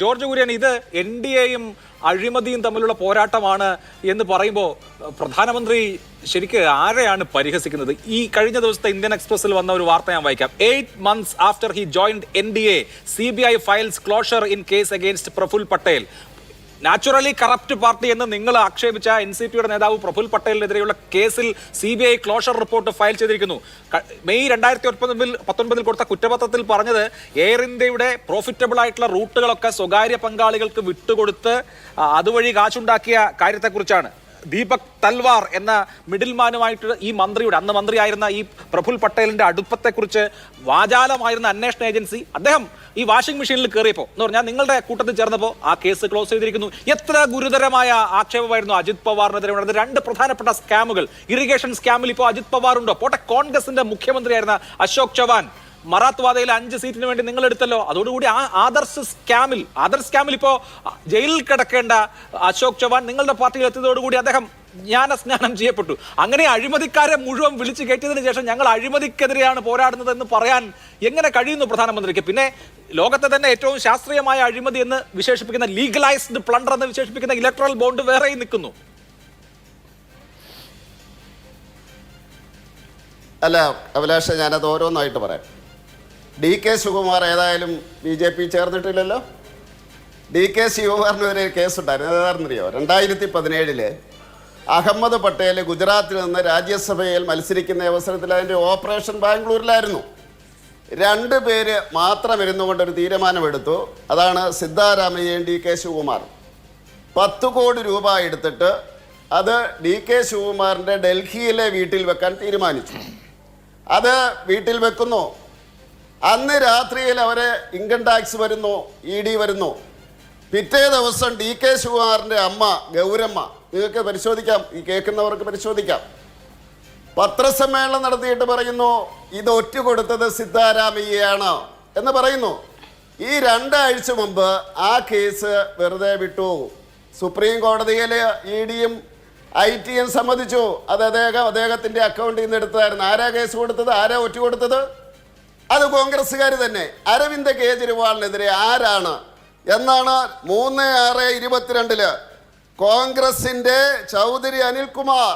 George Kurian, ഇത് NDAയും അഴിമതിയും തമ്മിലുള്ള പോരാട്ടമാണ് എന്ന് പറയുമ്പോൾ പ്രധാനമന്ത്രി ശരിക്ക് ആരെയാണ് പരിഹസിക്കുന്നത്? ഈ കഴിഞ്ഞ ദിവസത്തെ ഇന്ത്യൻ എക്സ്പ്രസിൽ വന്ന ഒരു വാർത്ത ഞാൻ വായിക്കാം. 8 months after he joined NDA, CBI files closure in case against Praful Patel. Naturally corrupt party എന്ന് നിങ്ങൾ ആക്ഷേപിച്ച NCPയുടെ നേതാവ് പ്രഫുൽ പട്ടേലിനെതിരെയുള്ള കേസിൽ CBI ക്ലോഷർ റിപ്പോർട്ട് ഫയൽ ചെയ്തിരിക്കുന്നു. മെയ് 2019 കൊടുത്ത കുറ്റപത്രത്തിൽ പറഞ്ഞത് എയർ ഇന്ത്യയുടെ പ്രോഫിറ്റബിൾ ആയിട്ടുള്ള റൂട്ടുകളൊക്കെ സ്വകാര്യ പങ്കാളികൾക്ക് വിട്ടുകൊടുത്ത് അതുവഴി കാശുണ്ടാക്കിയ കാര്യത്തെക്കുറിച്ചാണ്. ദീപക് തൽവാർ എന്ന മിഡിൽമാനുമായിട്ട് ഈ മന്ത്രിയുടെ, അന്ന് മന്ത്രിയായിരുന്ന ഈ പ്രഫുൽ പട്ടേലിന്റെ അടുപ്പത്തെക്കുറിച്ച് വാചാലമായിരുന്ന അന്വേഷണ ഏജൻസി അദ്ദേഹം ഈ വാഷിംഗ് മെഷീനിൽ കയറിയപ്പോൾ എന്ന് പറഞ്ഞാൽ നിങ്ങളുടെ കൂട്ടത്തിൽ ചേർന്നപ്പോൾ ആ കേസ് ക്ലോസ് ചെയ്തിരിക്കുന്നു. എത്ര ഗുരുതരമായ ആക്ഷേപമായിരുന്നു അജിത് പവാറിനെതിരെ ഉള്ളത്. 2 പ്രധാനപ്പെട്ട സ്കാമുകൾ. ഇറിഗേഷൻ സ്കാമിൽ ഇപ്പോൾ അജിത് പവാർ ഉണ്ടോ? പോട്ടെ, കോൺഗ്രസിന്റെ മുഖ്യമന്ത്രിയായിരുന്ന അശോക് ചവാൻ മറാത്ത്വാദയിൽ 5 സീറ്റിന് വേണ്ടി നിങ്ങൾ എടുത്തല്ലോ. അതോടുകൂടി ആ ആദർശ് സ്കാമിൽ ഇപ്പോ ജയിലിൽ കിടക്കേണ്ട അശോക് ചവാൻ നിങ്ങളുടെ പാർട്ടിയിൽ എത്തിയതോടുകൂടി അദ്ദേഹം ജ്ഞാനസ്നാനം ചെയ്യപ്പെട്ടു. അങ്ങനെ അഴിമതിക്കാരെ മുഴുവൻ വിളിച്ചു കയറ്റിയതിനു ശേഷം ഞങ്ങൾ അഴിമതിക്കെതിരെയാണ് പോരാടുന്നത് എന്ന് പറയാൻ എങ്ങനെ കഴിയുന്നു പ്രധാനമന്ത്രിക്ക്? പിന്നെ ലോകത്തെ തന്നെ ഏറ്റവും ശാസ്ത്രീയമായ അഴിമതി എന്ന് വിശേഷിപ്പിക്കുന്ന, ലീഗലൈസ്ഡ് പ്ലണ്ടർ എന്ന് വിശേഷിപ്പിക്കുന്ന ഇലക്ട്രൽ ബോണ്ട് വേറെയും നിൽക്കുന്നു. അല്ല അഭിലാഷ, ഞാനത് ഓരോന്നായിട്ട് പറയാം. DK ശിവകുമാർ ഏതായാലും BJP ചേർന്നിട്ടില്ലല്ലോ. DK ശിവകുമാറിനെതിരെ കേസുണ്ടായിരുന്നു. ഏതാണെന്നറിയോ? 2017 അഹമ്മദ് പട്ടേൽ ഗുജറാത്തിൽ നിന്ന് രാജ്യസഭയിൽ മത്സരിക്കുന്ന അവസരത്തിൽ അതിൻ്റെ ഓപ്പറേഷൻ ബാംഗ്ലൂരിലായിരുന്നു. 2 പേര് മാത്രം ഇരുന്നുകൊണ്ടൊരു തീരുമാനമെടുത്തു. അതാണ് സിദ്ധാരാമയ്യയും DK ശിവകുമാർ. 10 കോടി രൂപ എടുത്തിട്ട് അത് DK ശിവകുമാറിൻ്റെ ഡൽഹിയിലെ വീട്ടിൽ വെക്കാൻ തീരുമാനിച്ചു. അത് വീട്ടിൽ വെക്കുന്നു. അന്ന് രാത്രിയിൽ അവരെ ഇൻകം ടാക്സ് വരുന്നു, ED വരുന്നു. പിറ്റേ ദിവസം DK ശിവകുമാറിൻ്റെ അമ്മ ഗൗരമ്മ, നിങ്ങൾക്ക് പരിശോധിക്കാം, ഈ കേൾക്കുന്നവർക്ക് പരിശോധിക്കാം, പത്രസമ്മേളനം നടത്തിയിട്ട് പറയുന്നു ഇത് ഒറ്റ കൊടുത്തത് സിദ്ധാരാമയ്യയാണ് എന്ന് പറയുന്നു. ഈ 2 ആഴ്ച മുമ്പ് ആ കേസ് വെറുതെ വിട്ടു. സുപ്രീം കോടതിയിൽ EDയും ITയും സമ്മതിച്ചു അത് അദ്ദേഹത്തിൻ്റെ അക്കൗണ്ടിൽ നിന്ന് എടുത്തതായിരുന്നു. ആരാ കേസ് കൊടുത്തത്? ആരാ ഒറ്റ കൊടുത്തത്? അത് കോൺഗ്രസ്സുകാർ തന്നെ. അരവിന്ദ് കെജ്രിവാളിനെതിരെ ആരാണ് എന്നാണ് 3/6/22 കോൺഗ്രസിൻ്റെ ചൗധരി അനിൽകുമാർ,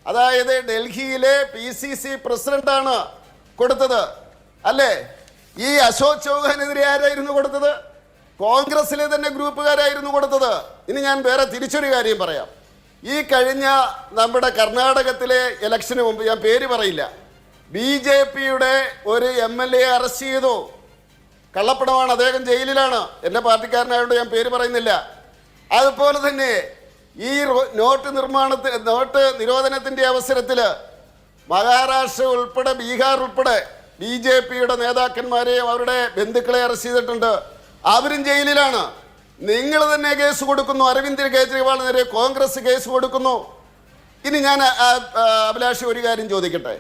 അതായത് ഡൽഹിയിലെ PCC പ്രസിഡന്റാണ് കൊടുത്തത് അല്ലേ? ഈ അശോക് ചൗഹാനെതിരെ ആരായിരുന്നു കൊടുത്തത്? കോൺഗ്രസിലെ തന്നെ ഗ്രൂപ്പുകാരായിരുന്നു കൊടുത്തത്. ഇനി ഞാൻ വേറെ തിരിച്ചൊരു കാര്യം പറയാം. ഈ കഴിഞ്ഞ നമ്മുടെ കർണാടകത്തിലെ ഇലക്ഷന് മുമ്പ്, ഞാൻ പേര് പറയില്ല, BJPയുടെ ഒരു MLA അറസ്റ്റ് ചെയ്തു. കള്ളപ്പണമാണ്, അദ്ദേഹം ജയിലിലാണ്. എൻ്റെ പാർട്ടിക്കാരനായതുകൊണ്ട് ഞാൻ പേര് പറയുന്നില്ല. അതുപോലെ തന്നെ ഈ നോട്ട് നിരോധനത്തിൻ്റെ അവസരത്തിൽ മഹാരാഷ്ട്ര ഉൾപ്പെടെ ബീഹാർ ഉൾപ്പെടെ BJPയുടെ നേതാക്കന്മാരെയും അവരുടെ ബന്ധുക്കളെ അറസ്റ്റ് ചെയ്തിട്ടുണ്ട്. അവരും ജയിലിലാണ്. നിങ്ങൾ തന്നെ കേസ് കൊടുക്കുന്നു. അരവിന്ദ് കെജ്രിവാളിനെതിരെ കോൺഗ്രസ് കേസ് കൊടുക്കുന്നു. ഇനി ഞാൻ അഭിലാഷ് ഒരു കാര്യം ചോദിക്കട്ടെ.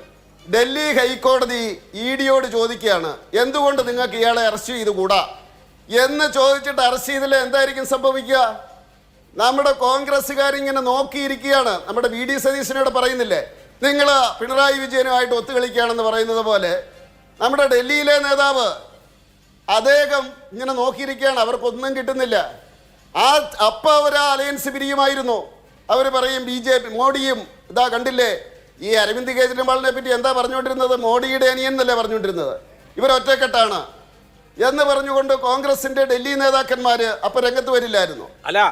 ഡൽഹി ഹൈക്കോടതി EDയോട് ചോദിക്കുകയാണ് എന്തുകൊണ്ട് നിങ്ങൾക്ക് ഇയാളെ അറസ്റ്റ് ചെയ്തുകൂടാ എന്ന് ചോദിച്ചിട്ട് അറസ്റ്റ് ചെയ്തില്ല എന്തായിരിക്കും സംഭവിക്കുക? നമ്മുടെ കോൺഗ്രസ്സുകാരിങ്ങനെ നോക്കിയിരിക്കുകയാണ്. നമ്മുടെ VD സതീശനോട് പറയുന്നില്ലേ, നിങ്ങൾ പിണറായി വിജയനുമായിട്ട് ഒത്തുകളിക്കുകയാണെന്ന് പറയുന്നത് പോലെ നമ്മുടെ ഡൽഹിയിലെ നേതാവ് അദ്ദേഹം ഇങ്ങനെ നോക്കിയിരിക്കുകയാണ്. അവർക്കൊന്നും കിട്ടുന്നില്ല. അപ്പം അവർ ആ അലയൻസ് പിരിയുമായിരുന്നു. അവർ പറയും BJP മോഡിയും ഇതാ കണ്ടില്ലേ, ഈ അരവിന്ദ് കെജ്രിവാളിനെ പറ്റി എന്താ പറഞ്ഞുകൊണ്ടിരുന്നത്? മോഡിയുടെ അനിയൻ എന്നല്ലേ പറഞ്ഞുകൊണ്ടിരുന്നത്. ഇവരൊറ്റക്കെട്ടാണ് എന്ന് പറഞ്ഞുകൊണ്ട് കോൺഗ്രസിന്റെ ഡൽഹി നേതാക്കന്മാര് അപ്പൊ രംഗത്ത് വരില്ലായിരുന്നു.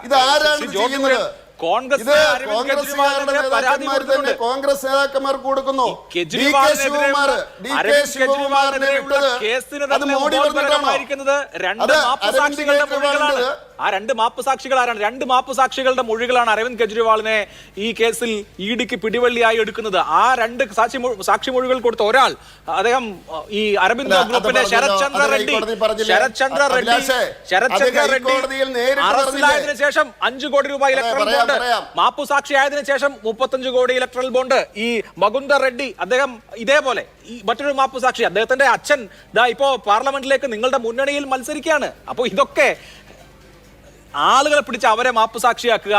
ഇത് ആരാണ് ചെയ്യുന്നത്? കോൺഗ്രസ് നേതാക്കന്മാർ തന്നെ കോൺഗ്രസ് നേതാക്കന്മാർക്ക് കൊടുക്കുന്നു. അത് മോഡി ആ 2 മാപ്പ് സാക്ഷികൾ ആരാണ്? 2 മാപ്പ് സാക്ഷികളുടെ മൊഴികളാണ് അരവിന്ദ് കെജ്രിവാളിനെ ഈ കേസിൽ EDക്ക് പിടിവള്ളിയായി എടുക്കുന്നത്. ആ 2 സാക്ഷി മൊഴികൾ കൊടുത്ത ഒരാൾ, അദ്ദേഹം ഈ അരബിന്ദോ ഗ്രൂപ്പിന്റെ ശരത് ചന്ദ്ര റെഡ്ഡി അറസ്റ്റിലായതിനു ശേഷം 5 കോടി രൂപ ഇലക്ട്രൽ ബോണ്ട്, മാപ്പു സാക്ഷിയായതിനു ശേഷം 35 കോടി ഇലക്ട്രൽ ബോണ്ട്. ഈ മകുന്ദർ റെഡ്ഡി അദ്ദേഹം ഇതേപോലെ മറ്റൊരു മാപ്പു സാക്ഷി, അദ്ദേഹത്തിന്റെ അച്ഛൻ ഇപ്പോ പാർലമെന്റിലേക്ക് നിങ്ങളുടെ മുന്നണിയിൽ മത്സരിക്കുകയാണ്. അപ്പോൾ ഇതൊക്കെ ആളുകളെ പിടിച്ച് അവരെ മാപ്പ് സാക്ഷിയാക്കുക,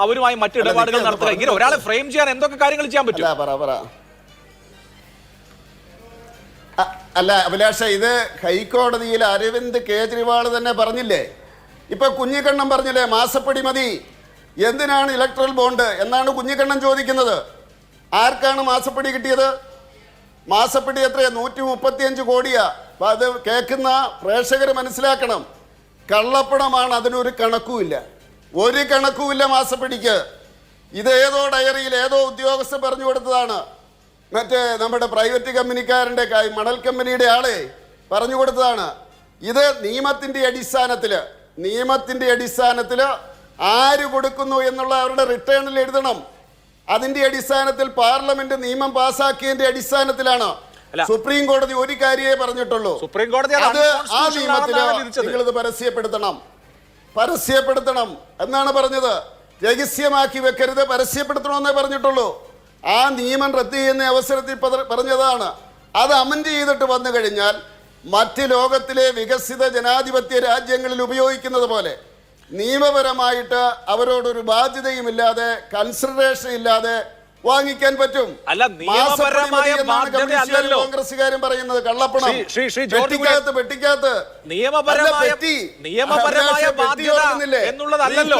അവരുമായി മറ്റു ഇടപാടുകൾ നടത്തുക, ഇങ്ങനെ ഒരാളെ ഫ്രെയിം ചെയ്യാൻ എന്തൊക്കെ കാര്യങ്ങൾ ചെയ്യാൻ പറ്റും? അല്ല അഭിലാഷ, ഇത് ഹൈക്കോടതിയിൽ അരവിന്ദ് കേജ്രിവാൾ തന്നെ പറഞ്ഞില്ലേ? ഇപ്പൊ കുഞ്ഞിക്കണ്ണൻ പറഞ്ഞില്ലേ മാസപ്പടി മതി, എന്തിനാണ് ഇലക്ട്രൽ ബോണ്ട് എന്നാണ് കുഞ്ഞിക്കണ്ണൻ ചോദിക്കുന്നത്. ആർക്കാണ് മാസപ്പടി കിട്ടിയത്? മാസപ്പടി എത്രയാ? 135 കോടിയാ. അപ്പൊ അത് കേൾക്കുന്ന പ്രേക്ഷകർ മനസ്സിലാക്കണം, കള്ളപ്പണമാണ്, അതിനൊരു കണക്കുമില്ല, ഒരു കണക്കുമില്ല മാസപ്പടിക്ക്. ഇത് ഏതോ ഡയറിയിൽ ഏതോ ഉദ്യോഗസ്ഥൻ പറഞ്ഞു കൊടുത്തതാണ്. മറ്റേ നമ്മുടെ പ്രൈവറ്റ് കമ്പനിക്കാരൻ്റെ മണൽ കമ്പനിയുടെ ആളെ പറഞ്ഞു കൊടുത്തതാണ്. ഇത് നിയമത്തിൻ്റെ അടിസ്ഥാനത്തിൽ ആര് കൊടുക്കുന്നു എന്നുള്ള അവരുടെ റിട്ടേണിൽ എഴുതണം. അതിന്റെ അടിസ്ഥാനത്തിൽ പാർലമെന്റ് നിയമം പാസാക്കിയതിന്റെ അടിസ്ഥാനത്തിലാണ്. സുപ്രീം കോടതി ഒരു കാര്യമേ പറഞ്ഞിട്ടുള്ളൂ, സുപ്രീം കോടതി അത് ആ നിയമത്തിൽ നിങ്ങളിത് പരസ്യപ്പെടുത്തണം എന്നാണ് പറഞ്ഞത്. രഹസ്യമാക്കി വെക്കരുത്, പരസ്യപ്പെടുത്തണമെന്നേ പറഞ്ഞിട്ടുള്ളൂ. ആ നിയമം റദ്ദ് ചെയ്യുന്ന അവസരത്തിൽ പറഞ്ഞതാണ്. അത് അമെൻഡ് ചെയ്തിട്ട് വന്നു കഴിഞ്ഞാൽ മറ്റ് ലോകത്തിലെ വികസിത ജനാധിപത്യ രാജ്യങ്ങളിൽ ഉപയോഗിക്കുന്നത് പോലെ നിയമപരമായിട്ട് അവരോടൊരു ബാധ്യതയുമില്ലാതെ കൺസിഡറേഷൻ ഇല്ലാതെ വാങ്ങിക്കാൻ പറ്റും. അല്ല, നിയമപരമായ ബാധ്യതയല്ലല്ലോ കോൺഗ്രസ്സുകാരും പറയുന്നത്. കള്ളപ്പണം പെട്ടിക്കകത്ത് നിയമപരമായ ബാധ്യത എന്നുള്ളതല്ലല്ലോ.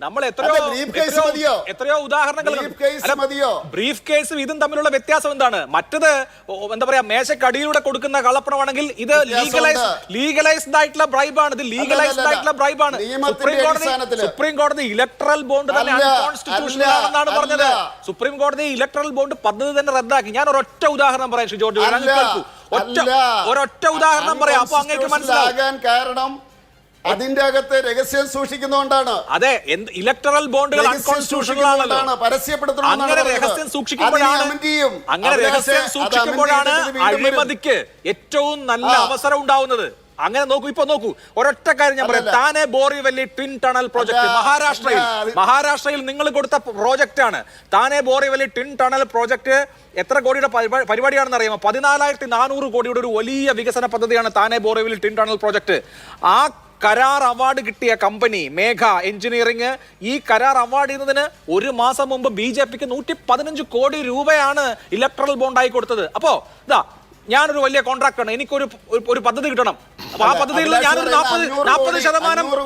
നമ്മൾ എത്രയോ ഉദാഹരണങ്ങൾ. ബ്രീഫ് കേസും ഇതും തമ്മിലുള്ള വ്യത്യാസം എന്താണ്? മറ്റത് എന്താ പറയാ, മേശക്കടിയിലൂടെ കൊടുക്കുന്ന കള്ളപ്പണമാണെങ്കിൽ ഇത് ലീഗലൈസ്ഡ് ആയിട്ടുള്ള ബ്രൈബാണ്. ഇത് ലീഗലൈസ്ഡ് ആയിട്ടുള്ള ബ്രൈബാണ്. സുപ്രീം കോടതി ഇലക്ട്രൽ ബോണ്ട് തന്നെ അൺകോൺസ്റ്റിറ്റ്യൂഷണൽ ആണെന്നാണ് പറഞ്ഞത്. സുപ്രീം കോടതി ഇലക്ട്രൽ ബോണ്ട് പദ്ധതി തന്നെ റദ്ദാക്കി. ഞാൻ ഒരൊറ്റ ഉദാഹരണം പറയാം ശ്രീ ജോർജ്, ഒരൊറ്റ ഉദാഹരണം പറയാം, അപ്പൊ അങ്ങേക്ക് മനസ്സിലാകാൻ കാരണം അതിന്റെ അകത്ത് രഹസ്യം സൂക്ഷിക്കുന്നതുകൊണ്ടാണ്. അതെ, ഇലക്ടറൽ ബോണ്ടുകൾ അൺകോൺസ്റ്റിറ്റ്യൂഷണൽ ആണല്ലോ. അങ്ങനെ രഹസ്യം സൂക്ഷിക്കുമ്പോഴാണ് അഴിമതിക്ക് ഏറ്റവും നല്ല അവസരം ഉണ്ടാവുന്നത്. അങ്ങനെ നോക്കൂ, ഇപ്പൊ നോക്കൂ, ഒരൊറ്റ കാര്യം ഞാൻ പറയാം. താനെ ബോറിവല്ലി ട്വിൻ ടണൽ പ്രോജക്ട് മഹാരാഷ്ട്രയിൽ നിങ്ങൾ കൊടുത്ത പ്രോജക്റ്റ് ആണ്. താനെ ബോറിവല്ലി ട്വിൻ ടണൽ പ്രോജക്ട് എത്ര കോടിയുടെ പരിപാടിയാണെന്ന് അറിയാമോ? 14,400 കോടിയുടെ ഒരു വലിയ വികസന പദ്ധതിയാണ് താനെ ബോറിവല്ലി ട്വിൻ ടണൽ പ്രോജക്ട്. ആ കരാർ അവാർഡ് കിട്ടിയ കമ്പനി മേഘ എഞ്ചിനീയറിംഗ് ഈ കരാർ അവാർഡ് ചെയ്യുന്നതിന് ഒരു മാസം മുമ്പ് BJPക്ക് 115 കോടി രൂപയാണ് ഇലക്ട്രൽ ബോണ്ടായി കൊടുത്തത്. അപ്പോ ഇതാ, ഞാനൊരു വലിയ കോൺട്രാക്ടറാണ്, എനിക്കൊരു പദ്ധതി കിട്ടണം. അപ്പൊ ആ പദ്ധതിയിൽ ഞാനൊരു 40%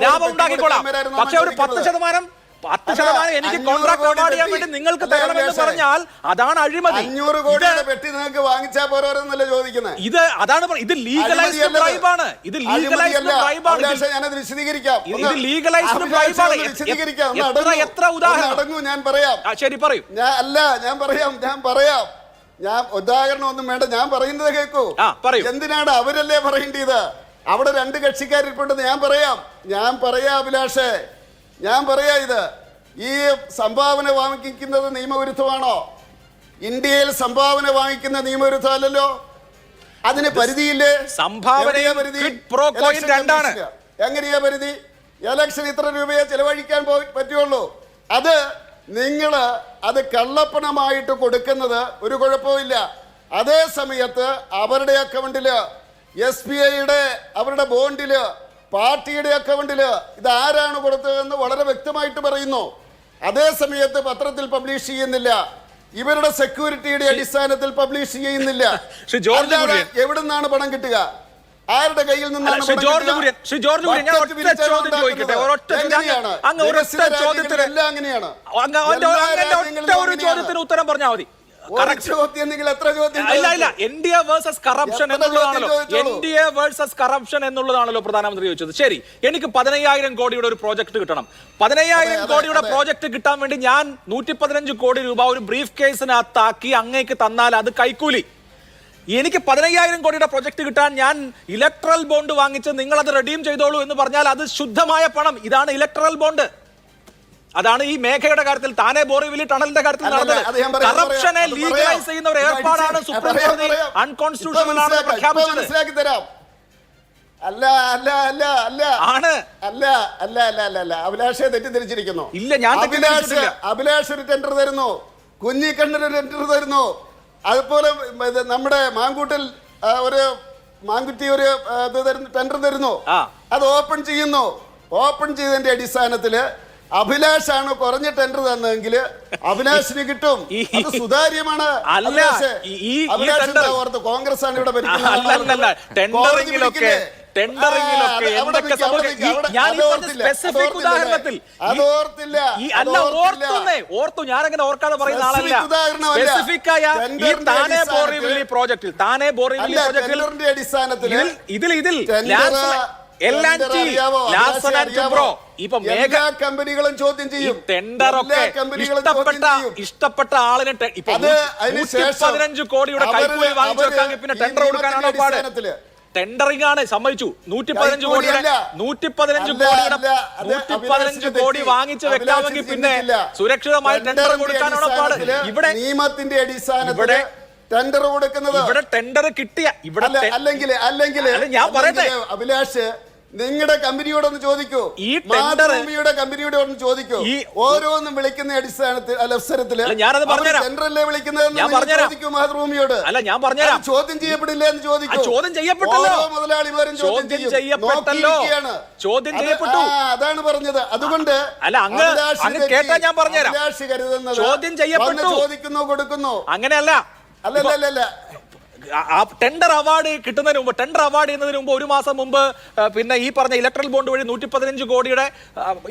ലാഭം ഉണ്ടാക്കിക്കോളാം. പക്ഷെ ഒരു 10% എനിക്ക് കോൺട്രാക്ട് അവാർഡ് ചെയ്യാൻ വേണ്ടി നിങ്ങൾക്ക് തരണമെന്ന് പറഞ്ഞാൽ അതാണ് അഴിമതി. 500 കോടിയുടെ പെട്ടി നിങ്ങൾക്ക് വാങ്ങിച്ചാൽ പോരെന്നല്ല ചോദിക്കുന്നത്. ഇത് അതാണ്, ഇത് ലീഗലൈസ്ഡ് ബ്രൈബാണ്. ഇത് ലീഗലൈസ്ഡ് ബ്രൈബാണ്. ഞാനത് വിശദീകരിക്കാം. ഇത് ലീഗലൈസ്ഡ് ബ്രൈബാണ്. എത്ര ഉദാഹരണം ഞാൻ പറയാം. ശരി, പറയൂ. ഞാൻ പറയാം. ഞാൻ ഉദാഹരണം ഒന്നും വേണ്ട, ഞാൻ പറയുന്നത് കേൾക്കൂ. എന്തിനാണ് അവരല്ലേ പറയേണ്ടത്? അവിടെ 2 കക്ഷിക്കാരിൽപ്പെട്ടത് ഞാൻ പറയാം അഭിലാഷേ, ഇത് ഈ സംഭാവന വാങ്ങിക്കുന്നത് നിയമവിരുദ്ധമാണോ? ഇന്ത്യയിൽ സംഭാവന വാങ്ങിക്കുന്ന നിയമവിരുദ്ധമല്ലല്ലോ. അതിന് പരിധിയില്ലേ? എങ്ങനെയാ പരിധി? ഇലക്ഷൻ ഇത്ര രൂപയെ ചെലവഴിക്കാൻ പറ്റുള്ളൂ. അത് നിങ്ങൾ അത് കള്ളപ്പണമായിട്ട് കൊടുക്കുന്നത് ഒരു കുഴപ്പമില്ല. അതേ സമയത്ത് അവരുടെ അക്കൗണ്ടില് SBIയുടെ അവരുടെ ബോണ്ടില് പാർട്ടിയുടെ അക്കൗണ്ടില് ഇത് ആരാണ് കൊടുത്തതെന്ന് വളരെ വ്യക്തമായിട്ട് പറയുന്നു. അതേ സമയത്ത് പത്രത്തിൽ പബ്ലിഷ് ചെയ്യുന്നില്ല, ഇവരുടെ സെക്യൂരിറ്റിയുടെ അടിസ്ഥാനത്തിൽ പബ്ലിഷ് ചെയ്യുന്നില്ല. എവിടുന്നാണ് പണം കിട്ടുക? ആരുടെ കയ്യിൽ നിന്നാണ്? ഉത്തരം പറഞ്ഞാൽ മതി. NDA വേഴ്സസ് കറപ്ഷൻ എന്നുള്ളതാണല്ലോ പ്രധാനമന്ത്രി ചോദിച്ചത്. ശരി, എനിക്ക് 15,000 കോടിയുടെ ഒരു പ്രോജക്ട് കിട്ടണം. 15,000 കോടിയുടെ പ്രോജക്ട് കിട്ടാൻ വേണ്ടി ഞാൻ 115 കോടി രൂപ ഒരു ബ്രീഫ് കേസിനകത്താക്കി അങ്ങേക്ക് തന്നാൽ അത് കൈക്കൂലി. എനിക്ക് 15,000 കോടിയുടെ പ്രൊജക്ട് കിട്ടാൻ ഞാൻ ഇലക്ട്രൽ ബോണ്ട് വാങ്ങിച്ച് നിങ്ങൾ അത് റെഡീം ചെയ്തോളൂ എന്ന് പറഞ്ഞാൽ അത് ശുദ്ധമായ പണം. ഇതാണ് ഇലക്ട്രൽ ബോണ്ട്. അതാണ് ഈ മേഖലയുടെ കാര്യത്തിൽ, താനെ ബോറിവല്ലി ടണലിന്റെ കാര്യത്തിൽ നടന്നത്. കറപ്ഷനെ ലീഗലൈസ് ചെയ്യുന്ന ഒരു ഏർപ്പാടാണ് സുപ്രീം കോടതി അൺകോൺസ്റ്റിറ്റ്യൂഷണൽ ആണെന്ന് പ്രഖ്യാപിച്ചത്. അഭിലാഷെ തെറ്റിദ്ധരിച്ചിരിക്കുന്നു. ഇല്ല, ഞാൻ അഭിലാഷ് ഒരു ടെൻഡർ തരുന്നു, കുഞ്ഞിക്കണ്ണൻ ഒരു ടെൻഡർ തരുന്നു, അതുപോലെ നമ്മുടെ മാങ്കുട്ടി ഒരു ടെൻഡർ തരുന്നു. അത് ഓപ്പൺ ചെയ്തതിന്റെ അടിസ്ഥാനത്തില് അഭിലാഷാണ് കുറഞ്ഞ ടെൻഡർ തന്നതെങ്കിൽ അഭിലാഷിന് കിട്ടും. അത് സുതാര്യമാണ്. കോൺഗ്രസ് ആണ് ഇവിടെ ടെൻഡറിങ്ങിലൊക്കെ എന്തൊക്കെ ഓർത്തു ഞാനങ്ങനെ ഓർക്കാതെ പറയുന്ന ആളല്ല. സ്പെസിഫിക് ആയ ഈ താനെ ബോറിവില്ലി പ്രോജക്റ്റിൽ അടിസ്ഥാനത്തിൽ ഇതിൽ കമ്പനികളും ചോദ്യം ചെയ്യും. ടെൻഡറൊക്കെ ഇഷ്ടപ്പെട്ട ആളിന് 15 കോടിയുടെ കൈക്കൂലി വാങ്ങിച്ചു വെക്കാൻ പിന്നെ ടെൻഡർ കൊടുക്കാനാണോ പാട്? ടെൻഡറിംഗ് ആണ്, സമ്മതിച്ചു. 115 കോടി വാങ്ങിച്ച് വെക്കാമെങ്കിൽ പിന്നെ സുരക്ഷിതമായി ടെൻഡർ കൊടുക്കാനാണോ പാട്? ഇവിടെ നിയമത്തിന്റെ അടിസ്ഥാനത്തിൽ ടെൻഡർ കൊടുക്കുന്നത്, ഇവിടെ ടെൻഡർ കിട്ടിയ ഇവിടെ അല്ലെങ്കിൽ ഞാൻ പറയട്ടെ അഭിലാഷ്, നിങ്ങളുടെ കമ്പനിയോടൊന്ന് ചോദിക്കൂ, ഈ ടെൻഡറുടെ കമ്പനിയോട് ഒന്ന് ചോദിക്കൂ. ഓരോന്നും വിളിക്കുന്ന അടിസ്ഥാനത്തിൽ അവസരത്തില് ഞാനത് പറഞ്ഞുതരാം. ടെൻഡറല്ലേ വിളിക്കുന്നതെന്ന് ചോദിക്കൂ മാതൃഭൂമിയോട്. അല്ല ഞാൻ പറഞ്ഞുതരാം. ചോദ്യം ചെയ്യപ്പെടില്ല എന്ന് ചോദിക്കൂ. ചോദ്യം ചെയ്യപ്പെട്ടല്ലോ, മുതലാളിമാരും ചോദ്യം ചെയ്യപ്പെട്ടല്ലോ, ചോദ്യം ചെയ്യപ്പെട്ടു. അതാണ് പറഞ്ഞത്. അതുകൊണ്ട് അല്ല അങ്ങ് കേട്ടാ ഞാൻ പറഞ്ഞുതരാം. അഭിലാഷ് കരുതുന്നത് ചോദ്യം ചെയ്യപ്പെട്ടു, ചോദിക്കുന്നു കൊടുക്കുന്നു, അങ്ങനെയല്ല. അല്ല ടെൻഡർ അവാർഡ് കിട്ടുന്നതിന് മുമ്പ്, ടെൻഡർ അവാർഡ് ചെയ്യുന്നതിന് മുമ്പ് ഒരു മാസം മുമ്പ് പിന്നെ ഈ പറഞ്ഞ ഇലക്ട്രൽ ബോണ്ട് വഴി 115 കോടിയുടെ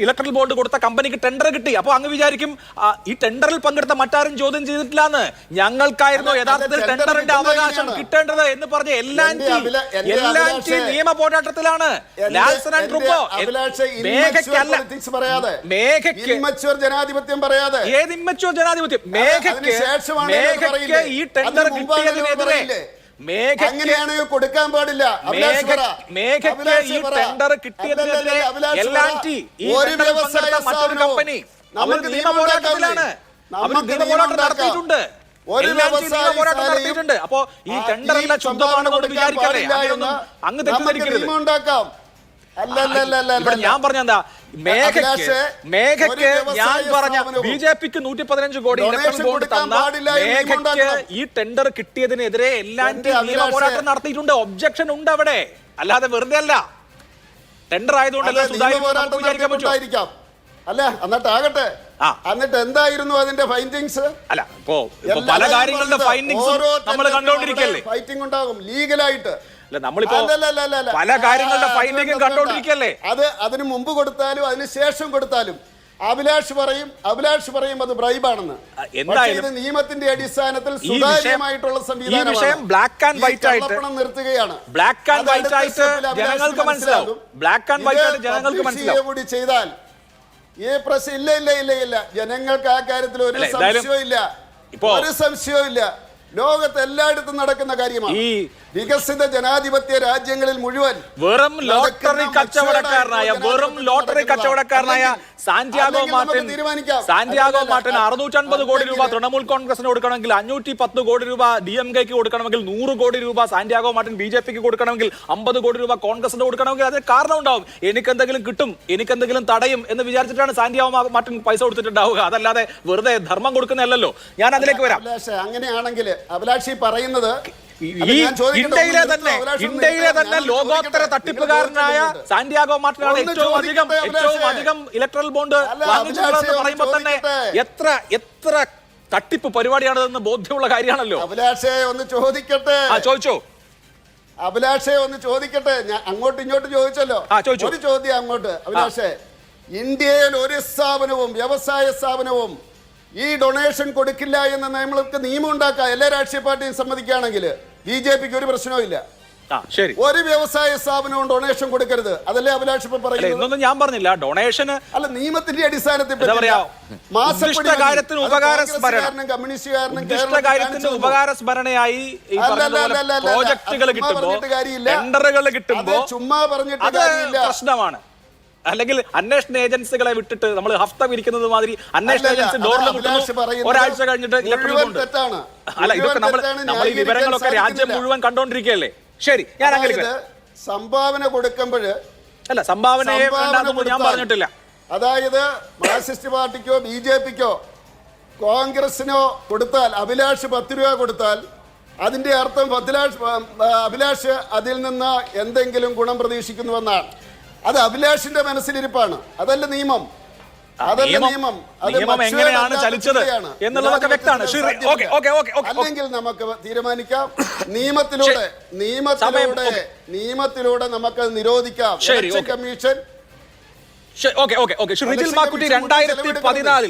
ഇലക്ട്രൽ ബോണ്ട് കൊടുത്ത കമ്പനിക്ക് ടെൻഡർ കിട്ടി. അപ്പൊ അങ്ങ് വിചാരിക്കും ഈ ടെൻഡറിൽ പങ്കെടുത്ത മറ്റാരും ചോദ്യം ചെയ്തിട്ടില്ലാന്ന്. ഞങ്ങൾക്കായിരുന്നു യഥാർത്ഥത്തിൽ ടെൻഡറിന്റെ അവകാശം കിട്ടേണ്ടത് എന്ന് പറഞ്ഞ എല്ലാം നിയമ പോരാട്ടത്തിലാണ്. ജനാധിപത്യം പറയാതെ ഏത് ഇമ്മച്വർ ജനാധിപത്യം? മേഘയ്ക്ക് ഈ ടെൻഡർ കിട്ടിയതിനെതിരെ അങ്ങനെയാണ് കൊടുക്കാൻ പാടില്ല. മേഘയ്ക്ക് ഈ ടെൻഡർ കിട്ടിയതിനെതിരെ ഒരു വ്യവസായ കമ്പനി അവർ നിയമ പോരാട്ടത്തിലാണ്, നടത്തിയിട്ടുണ്ട്. അപ്പോ ഈ ടെൻഡറെല്ലാം ശുദ്ധമാണെന്ന് വിചാരിക്കാതെ അങ്ങ് തെറ്റിദ്ധരിക്കരുത്. ഞാൻ പറഞ്ഞെന്താ, മേഘയ്ക്ക് ഞാൻ പറഞ്ഞ ബിജെപിക്ക് 115 കോടി ഇലക്ട്രൽ ബോണ്ട് തന്ന മേഘയ്ക്ക് ഈ ടെൻഡർ കിട്ടിയതിനെതിരെ എല്ലാം നിയമ പോരാട്ടം നടത്തിയിട്ടുണ്ട്. ഒബ്ജക്ഷൻ ഉണ്ട് അവിടെ, അല്ലാതെ വെറുതെ അല്ല. ടെൻഡർ ആയതുകൊണ്ടല്ല വിചാരിക്കാൻ പറ്റും. അല്ല എന്നിട്ടാകട്ടെ, എന്നിട്ട് എന്തായിരുന്നു അതിന്റെ ഫൈൻഡിങ്സ്? അല്ല ഇപ്പോ പല കാര്യങ്ങളുടെ ഫൈൻഡിങ്സ് നമ്മൾ കണ്ടുകൊണ്ടിരിക്കല്ലേ. ഫൈറ്റിംഗ് ഉണ്ടാകും ലീഗലായിട്ട്. നമ്മളിപ്പോ പല കാര്യങ്ങളുടെ ഫൈൻഡിംഗും കണ്ടോണ്ടിരിക്കല്ലേ. അതിന് മുമ്പ് കൊടുത്താലും അതിന് ശേഷം കൊടുത്താലും അഭിലാഷ് പറയും അത് ബ്രൈബാണെന്ന്. എന്തായാലും നിയമത്തിന്റെ അടിസ്ഥാനത്തിൽ സുതാര്യമായിട്ടുള്ള സംവിധാനം ബ്ലാക്ക് ആൻഡ് വൈറ്റ് ആയിട്ട് നിർത്തുകയാണ്. ബ്ലാക്ക് ആൻഡ് വൈറ്റ് ആയിട്ട് ജനങ്ങൾക്ക് മനസ്സിലാവും. ബ്ലാക്ക് ആൻഡ് വൈറ്റ് ആയിട്ട് ജനങ്ങൾക്ക് മനസ്സിലാവും. കൂടി ചെയ്താൽ ഈ പ്രശ്നം ഇല്ല ജനങ്ങൾക്ക് ആ കാര്യത്തിൽ ഒരു സംശയവും ഇല്ല. ലോകത്ത് എല്ലായിടത്തും നടക്കുന്ന കാര്യമാണ്. ഈ വികസിത ജനാധിപത്യ രാജ്യങ്ങളിൽ മുഴുവൻ വെറും ലോട്ടറി കച്ചവടക്കാരനായ സാന്റിയാഗോ മാർട്ടിൻ 650 കോടി രൂപ തൃണമൂൽ കോൺഗ്രസിന് കൊടുക്കണമെങ്കിൽ, 510 കോടി രൂപ DMK-ക്ക് കൊടുക്കണമെങ്കിൽ, 100 കോടി രൂപ സാന്റിയാഗോ മാർട്ടിൻ BJP-ക്ക് കൊടുക്കണമെങ്കിൽ, 50 കോടി രൂപ കോൺഗ്രസിന് കൊടുക്കണമെങ്കിൽ അതിന് കാരണം ഉണ്ടാവും. എനിക്കെന്തെങ്കിലും കിട്ടും, എനിക്കെന്തെങ്കിലും തടയും എന്ന് വിചാരിച്ചിട്ടാണ് സാന്റിയാഗോ മാർട്ടിൻ പൈസ കൊടുത്തിട്ടുണ്ടാവുക. അതല്ലാതെ വെറുതെ ധർമ്മം കൊടുക്കുന്നതല്ലോ. ഞാൻ അതിലേക്ക് വരാം. അങ്ങനെയാണെങ്കിൽ അഭിലാഷി പറയുന്നത് ഇന്ത്യയിലെ തന്നെ ലോകോത്തര തട്ടിപ്പുകാരനായ സാന്റിയാഗോ മാർട്ടിനാണ് ഏറ്റവും അധികം ഇലക്ട്രൽ ബോണ്ട് വാങ്ങിച്ചിട്ടുള്ളതെന്ന് പറയുമ്പോൾ തന്നെ എത്ര തട്ടിപ്പ് പരിപാടിയാണെന്ന് ബോധ്യമുള്ള കാര്യമാണല്ലോ. അഭിലാഷേ ഒന്ന് ചോദിക്കട്ടെ. ചോദിച്ചോ അഭിലാഷേ ഒന്ന് ചോദിക്കട്ടെ. ഞാൻ അങ്ങോട്ടും ഇങ്ങോട്ടും ചോദിച്ചല്ലോ. ഒരു ചോദ്യം അങ്ങോട്ട്. അഭിലാഷേ, ഇന്ത്യയിൽ ഒരു സ്ഥാപനവും വ്യവസായ സ്ഥാപനവും ഈ ഡൊണേഷൻ കൊടുക്കില്ല എന്ന് നമ്മൾക്ക് നിയമം ഉണ്ടാക്കാം. എല്ലാ രാഷ്ട്രീയ പാർട്ടിയും സമ്മതിക്കുകയാണെങ്കിൽ BJP-ക്ക് ഒരു പ്രശ്നവും ഇല്ല. ഒരു വ്യവസായ സ്ഥാപനവും ഡൊണേഷൻ കൊടുക്കരുത്. അതല്ലേ അഭിലാഷ് ഇപ്പൊ പറയുന്നത്? ഞാൻ പറഞ്ഞില്ല ഡൊണേഷന്. അല്ല, നിയമത്തിന്റെ അടിസ്ഥാനത്തിൽ ഉപകാരസ്മരണയായി പ്രോജക്ടുകൾ കിട്ടുമ്പോൾ, ടെൻഡറുകൾ കിട്ടുമ്പോൾ ചുമ്മാ പറഞ്ഞിട്ട് പ്രശ്നമാണ്. അല്ലെങ്കിൽ അന്വേഷണ ഏജൻസികളെ വിട്ടിട്ട് നമ്മൾ ഹഫ്ത വിരിക്കുന്നത് മാതിരി അന്വേഷണ ഏജൻസി ഡോറിൽ മുട്ടുന്നു, ഒരാഴ്ച കഴിഞ്ഞിട്ട് ഇലക്ട്രിക് ബോണ്ട്. അല്ല, ഇതൊക്കെ നമ്മൾ ഈ വിവരങ്ങളൊക്കെ രാജ്യം മുഴുവൻ കണ്ടോണ്ടിരിക്കുകയല്ലേ. ശരി, ഞാൻ അങ്ങനെ സംഭാവന കൊടുക്കുമ്പോൾ അല്ല, സംഭാവനയെ വേണ്ടെന്നൊന്നും ഞാൻ പറഞ്ഞിട്ടില്ല. അതായത് മാർക്സിസ്റ്റ് പാർട്ടിക്കോ BJP-ക്കോ കോൺഗ്രസിനോ കൊടുത്താൽ, അഭിലാഷ് 10 രൂപ കൊടുത്താൽ അതിന്റെ അർത്ഥം അഭിലാഷ് അതിൽ നിന്ന് എന്തെങ്കിലും ഗുണം പ്രതീക്ഷിക്കുന്നുവെന്നാണ്. അത് അഭിലാഷിന്റെ മനസ്സിലിരിപ്പാണ്, അതല്ല നിയമം. അതല്ല നിയമം നിയമം. അത് നിയമം മറ്റുള്ള എങ്ങനെയാണ് അല്ലാത്ത ചലിച്ചത് ചിന്തയാണ്. എന്നുള്ളതൊക്കെ വ്യക്തമാണ്. സാധ്യമല്ല. ഓക്കെ ഓക്കെ ഓക്കെ ഓക്കെ അല്ലെങ്കിൽ നമുക്ക് തീരുമാനിക്കാം നിയമത്തിലൂടെ നിയമത്തിലൂടെ നമുക്ക് നിരോധിക്കാം. ശരി, election okay. Commission okay okay okay Shri Rijil Makkutty 2014